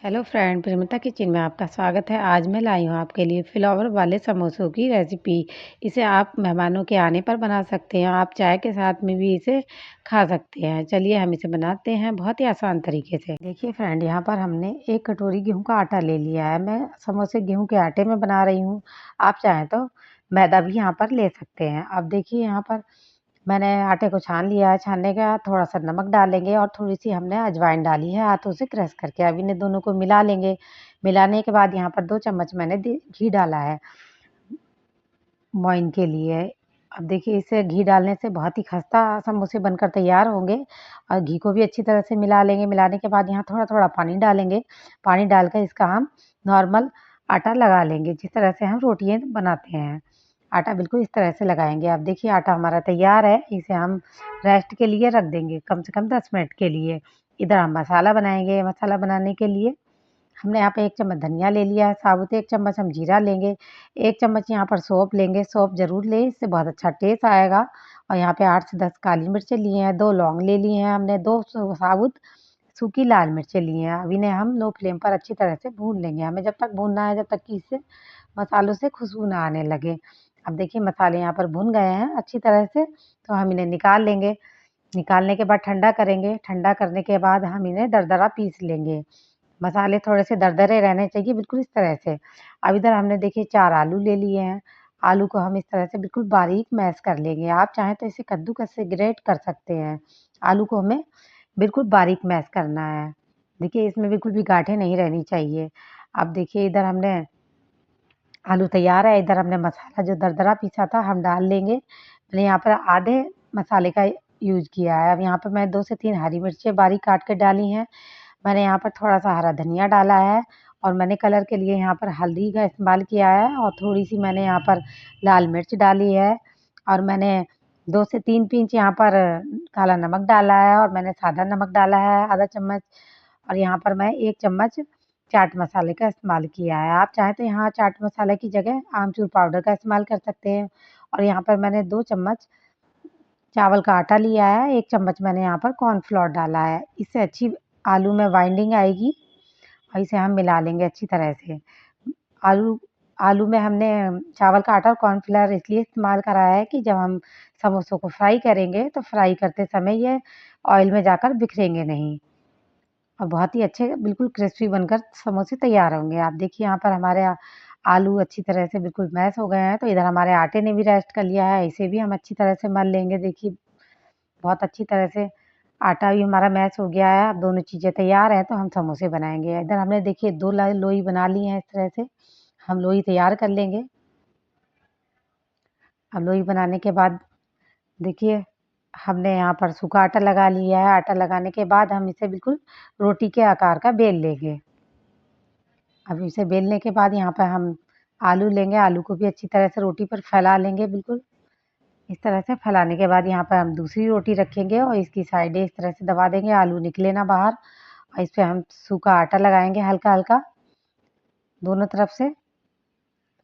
Hello friend, प्रेमिता kitchen में आपका स्वागत है। आज मैं लाई हूँ आपके लिए फ्लावर वाले समोसों की रेसिपी। इसे आप मेहमानों के आने पर बना सकते हैं। आप चाय के साथ में भी इसे खा सकते हैं। चलिए हम इसे बनाते हैं बहुत ही आसान तरीके से। देखिए फ्रेंड, यहाँ पर हमने 1 कटोरी गेहूं का आटा ले लिया है। मैं समोसे गेहूं के आटे में बना रही हूँ। आप चाहें तो मैदा भी यहाँ पर ले सकते हैं। अब देखिए यहाँ पर मैंने आटे को छान लिया है। छानने के बाद थोड़ा-सा नमक डालेंगे और थोड़ी-सी हमने अजवाइन डाली है हाथों से क्रश करके। अब इन्हें दोनों को मिला लेंगे। मिलाने के बाद यहाँ पर 2 चम्मच मैंने घी डाला है मोइन के लिए। अब देखिए इसे घी डालने से बहुत ही खस्ता समोसे बनकर तैयार होंगे और घी को भी अच्छी तरह से मिला लेंगे। मिलाने के बाद यहाँ थोड़ा-थोड़ा पानी डालेंगे। पानी डालकर इसका हम नॉर्मल आटा लगा लेंगे, जिस तरह से हम रोटियाँ बनाते हैं। आटा बिल्कुल इस तरह से लगाएँगे। अब देखिए आटा हमारा तैयार है। इसे हम रेस्ट के लिए रख देंगे कम से कम 10 मिनट के लिए। इधर हम मसाला बनाएँगे। मसाला बनाने के लिए हमने यहाँ पे 1 चम्मच धनिया ले लिया है साबुत, 1 चम्मच हम जीरा लेंगे, 1 चम्मच यहाँ पर सौंफ लेंगे। सौंफ ज़रूर लें, इससे बहुत अच्छा टेस्ट आएगा। और यहाँ पे 8 से 10 काली मिर्चें ली हैं, 2 लौंग ले ली हैं हमने, 2 साबुत सूखी लाल मिर्चें ली हैं। अब इन्हें हम लो फ्लेम पर अच्छी तरह से भून लेंगे। हमें जब तक भूनना है जब तक कि इससे मसालों से खुशबू ना आने लगे। अब देखिए मसाले यहाँ पर भुन गए हैं अच्छी तरह से, तो हम इन्हें निकाल लेंगे। निकालने के बाद ठंडा करेंगे। ठंडा करने के बाद हम इन्हें दरदरा पीस लेंगे। मसाले थोड़े से दरदरे रहने चाहिए बिल्कुल इस तरह से। अब इधर हमने देखिए 4 आलू ले लिए हैं। आलू को हम इस तरह से बिल्कुल बारीक मैश कर लेंगे। आप चाहें तो इसे कद्दूकस से ग्रेट कर सकते हैं। आलू को हमें बिल्कुल बारीक मैश करना है। देखिए इसमें बिल्कुल भी गाँठें नहीं रहनी चाहिए। अब देखिए इधर हमने आलू तैयार है। इधर हमने मसाला जो दरदरा पीसा था हम डाल लेंगे। मैंने यहाँ पर आधे मसाले का यूज़ किया है। अब यहाँ पर मैं 2 से 3 हरी मिर्चें बारीक काट के डाली हैं। मैंने यहाँ पर थोड़ा-सा हरा धनिया डाला है और मैंने कलर के लिए यहाँ पर हल्दी का इस्तेमाल किया है और थोड़ी-सी मैंने यहाँ पर लाल मिर्च डाली है और मैंने 2 से 3 पिंच यहाँ पर काला नमक डाला है और मैंने सादा नमक डाला है आधा चम्मच और यहाँ पर मैं 1 चम्मच चाट मसाले का इस्तेमाल किया है। आप चाहें तो यहाँ चाट मसाले की जगह आमचूर पाउडर का इस्तेमाल कर सकते हैं और यहाँ पर मैंने 2 चम्मच चावल का आटा लिया है, 1 चम्मच मैंने यहाँ पर कॉर्नफ्लोर डाला है। इससे अच्छी आलू में बाइंडिंग आएगी और इसे हम मिला लेंगे अच्छी तरह से। आलू आलू में हमने चावल का आटा और कॉर्नफ्लोर इसलिए इस्तेमाल करा है कि जब हम समोसों को फ्राई करेंगे, तो फ्राई करते समय ये ऑयल में जाकर बिखरेंगे नहीं और बहुत ही अच्छे बिल्कुल क्रिस्पी बनकर समोसे तैयार होंगे। आप देखिए यहाँ पर हमारे आलू अच्छी तरह से बिल्कुल मैश हो गए हैं, तो इधर हमारे आटे ने भी रेस्ट कर लिया है। इसे भी हम अच्छी तरह से मल लेंगे। देखिए बहुत अच्छी तरह से आटा भी हमारा मैश हो गया है। अब दोनों चीज़ें तैयार हैं तो हम समोसे बनाएँगे। इधर हमने देखिए 2 लोई बना ली हैं इस तरह से। हम लोई तैयार कर लेंगे। अब लोई बनाने के बाद देखिए हमने यहाँ पर सूखा आटा लगा लिया है। आटा लगाने के बाद हम इसे बिल्कुल रोटी के आकार का बेल लेंगे। अब इसे बेलने के बाद यहाँ पर हम आलू लेंगे। आलू को भी अच्छी तरह से रोटी पर फैला लेंगे बिल्कुल। इस तरह से फैलाने के बाद यहाँ पर हम दूसरी रोटी रखेंगे और इसकी साइडें इस तरह से दबा देंगे, आलू निकले ना बाहर और इस पे हम सूखा आटा लगाएँगे हल्का-हल्का दोनों तरफ से।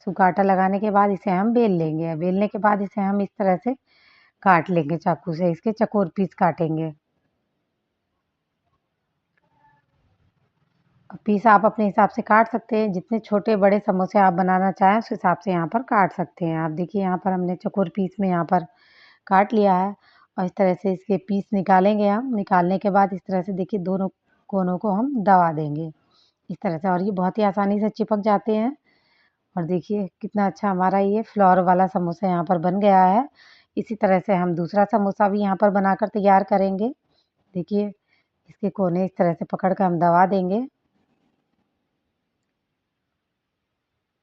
सूखा आटा लगाने के बाद इसे हम बेल लेंगे। बेलने के बाद इसे हम इस तरह से काट लेंगे चाकू से, इसके चौकोर पीस काटेंगे। पीस आप अपने हिसाब से काट सकते हैं, जितने छोटे-बड़े समोसे आप बनाना चाहें उस हिसाब से यहाँ पर काट सकते हैं। आप देखिए यहाँ पर हमने चौकोर पीस में यहाँ पर काट लिया है और इस तरह से इसके पीस निकालेंगे हम। निकालने के बाद इस तरह से देखिए दोनों कोनों को हम दबा देंगे, इस तरह से और ये बहुत ही आसानी से चिपक जाते हैं। और देखिए कितना अच्छा हमारा ये फ्लावर वाला समोसा यहाँ पर बन गया है। इसी तरह से हम दूसरा समोसा भी यहाँ पर बनाकर तैयार करेंगे। देखिए इसके कोने इस तरह से पकड़ कर हम दबा देंगे।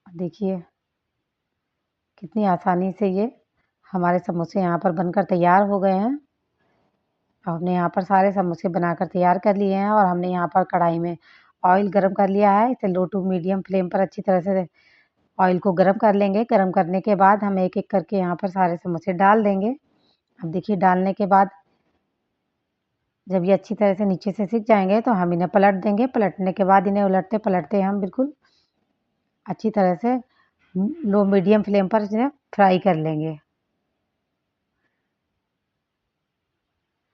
देखिए कितनी आसानी से ये हमारे समोसे यहाँ पर बनकर तैयार हो गए हैं। हमने यहाँ पर सारे समोसे बनाकर तैयार कर लिए हैं और हमने यहाँ पर कढ़ाई में ऑयल गरम कर लिया है। इसे लो टू मीडियम फ्लेम पर अच्छी तरह से ऑयल को गरम कर लेंगे। गरम करने के बाद हम एक-एक करके यहाँ पर सारे समोसे डाल देंगे। अब देखिए डालने के बाद जब ये अच्छी तरह से नीचे से सिक जाएँगे तो हम इन्हें पलट देंगे। पलटने के बाद इन्हें उलटते-पलटते हम बिल्कुल अच्छी तरह से लो मीडियम फ्लेम पर इन्हें फ्राई कर लेंगे।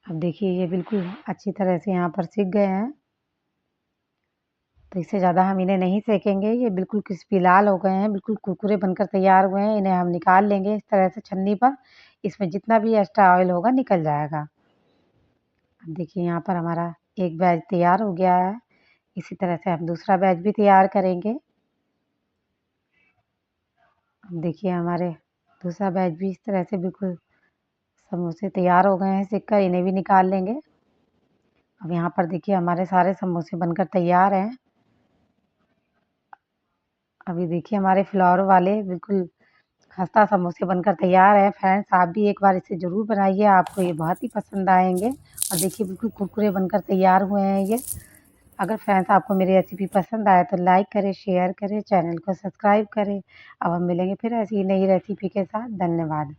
अब देखिए ये बिल्कुल अच्छी तरह से यहाँ पर सिक गए हैं। तो इससे ज़्यादा हम इन्हें नहीं सेकेंगे। ये बिल्कुल क्रिस्पी लाल हो गए हैं, बिल्कुल कुरकुरे बनकर तैयार हुए हैं। इन्हें हम निकाल लेंगे इस तरह से छन्नी पर। इसमें जितना भी एक्स्ट्रा ऑयल होगा निकल जाएगा। अब देखिए यहाँ पर हमारा एक बैच तैयार हो गया है। इसी तरह से हम दूसरा बैच भी तैयार करेंगे। अब देखिए हमारे दूसरा बैच भी इस तरह से बिल्कुल समोसे तैयार हो गए हैं सेक कर, इन्हें भी निकाल लेंगे। अब यहाँ पर देखिए हमारे सारे समोसे बनकर तैयार हैं। अभी देखिए हमारे फ्लावर वाले बिल्कुल खस्ता समोसे बनकर तैयार हैं। फ्रेंड्स आप भी एक बार इसे ज़रूर बनाइए, आपको ये बहुत ही पसंद आएँगे। और देखिए बिल्कुल कुरकुरे बनकर तैयार हुए हैं ये। अगर फ्रेंड्स आपको मेरी रेसिपी पसंद आए तो लाइक करें, शेयर करें, चैनल को सब्सक्राइब करें। अब हम मिलेंगे फिर ऐसी ही नई रेसिपी के साथ। धन्यवाद।